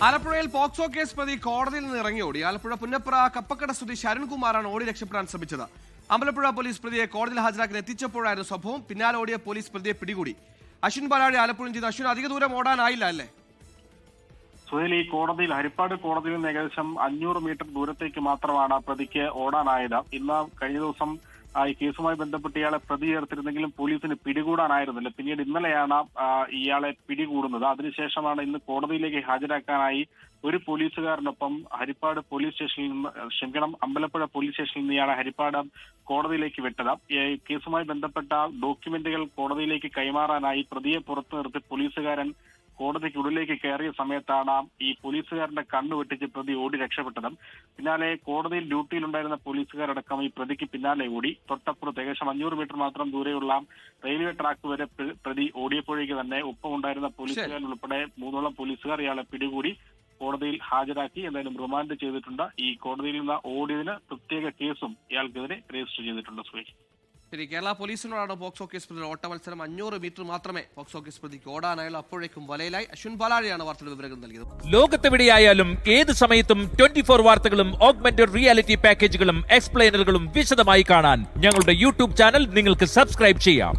ആലപ്പുഴയിൽ POCSO case പ്രതി കോടതിയിൽ നിന്ന് ഇറങ്ങിയോടി. ആലപ്പുഴ പുന്നപ്ര കപ്പക്കട സ്വദേശി അരുൺകുമാറാണ് ഓടി രക്ഷപ്പെടാൻ ശ്രമിച്ചത്. അമ്പലപ്പുഴ പോലീസ് പ്രതിയെ കോടതിയിൽ ഹാജരാക്കാൻ എത്തിച്ചപ്പോഴായിരുന്നു സംഭവം. പിന്നാലെ ഓടിയ പോലീസ് പ്രതിയെ പിടികൂടി. അശ്വിൻ പാലാഴി ആലപ്പുഴ ചെയ്ത്. അശ്വിൻ, അധിക ദൂരം ഓടാനായില്ല അല്ലേ? സുഹേൽ, ഈ കോടതിയിൽ ഹരിപ്പാട് കോടതിയിൽ നിന്ന് ഏകദേശം 500 മീറ്റർ ദൂരത്തേക്ക് മാത്രമാണ് പ്രതിക്ക് ഓടാനായത്. ഇന്ന് കഴിഞ്ഞ ദിവസം ഈ കേസുമായി ബന്ധപ്പെട്ട് ഇയാളെ പ്രതി ചേർത്തിരുന്നെങ്കിലും പോലീസിന് പിടികൂടാനായിരുന്നില്ല. പിന്നീട് ഇന്നലെയാണ് ഇയാളെ പിടികൂടുന്നത്. അതിനുശേഷമാണ് ഇന്ന് കോടതിയിലേക്ക് ഹാജരാക്കാനായി ഒരു പോലീസുകാരനൊപ്പം ഹരിപ്പാട് പോലീസ് സ്റ്റേഷനിൽ നിന്ന് അമ്പലപ്പുഴ പോലീസ് സ്റ്റേഷനിൽ നിന്ന് ഇയാളെ ഹരിപ്പാട് കോടതിയിലേക്ക് വിട്ടത്. കേസുമായി ബന്ധപ്പെട്ട ഡോക്യുമെന്റുകൾ കോടതിയിലേക്ക് കൈമാറാനായി പ്രതിയെ പുറത്തു നിർത്തി പോലീസുകാരൻ കോടതിക്കുള്ളിലേക്ക് കയറിയ സമയത്താണ് ഈ പോലീസുകാരന്റെ കണ്ണു വെട്ടിച്ച് പ്രതി ഓടി രക്ഷപ്പെട്ടത്. പിന്നാലെ കോടതിയിൽ ഡ്യൂട്ടിയിലുണ്ടായിരുന്ന പോലീസുകാരടക്കം ഈ പ്രതിക്ക് പിന്നാലെ ഓടി. തൊട്ടപ്പുറത്ത് ഏകദേശം 500 മീറ്റർ മാത്രം ദൂരെയുള്ള റെയിൽവേ ട്രാക്ക് വരെ പ്രതി ഓടിയപ്പോഴേക്ക് തന്നെ ഒപ്പമുണ്ടായിരുന്ന പോലീസുകാരൻ ഉൾപ്പെടെ 3 പോലീസുകാർ ഇയാളെ പിടികൂടി കോടതിയിൽ ഹാജരാക്കി. എന്തായാലും റിമാൻഡ് ചെയ്തിട്ടുണ്ട്. ഈ കോടതിയിൽ നിന്ന് ഓടിയതിന് പ്രത്യേക കേസും ഇയാൾക്കെതിരെ രജിസ്റ്റർ ചെയ്തിട്ടുണ്ട്. സുരേഷ്, ശരി, കേരള പോലീസിനോടാണ് പോക്സോ കേസ് പ്രതി ഓട്ട മത്സരം. 500 മീറ്റർ മാത്രമേ പോക്സോ കേസ് പ്രതിക്ക് ഓടാനായുള്ളൂ. അപ്പോഴേക്കും വലയിലായി. അശ്വിൻ പാലാഴിയാണ് വാർത്തയുടെ വിവരങ്ങൾ നൽകിയത്. ലോകത്തെവിടെയായാലും ഏത് സമയത്തും 24 വാർത്തകളും ഓഗ്മെന്റഡ് റിയാലിറ്റി പാക്കേജുകളും എക്സ്പ്ലെയിനറുകളും വിശദമായി കാണാൻ ഞങ്ങളുടെ യൂട്യൂബ് ചാനൽ നിങ്ങൾക്ക് സബ്സ്ക്രൈബ് ചെയ്യാം.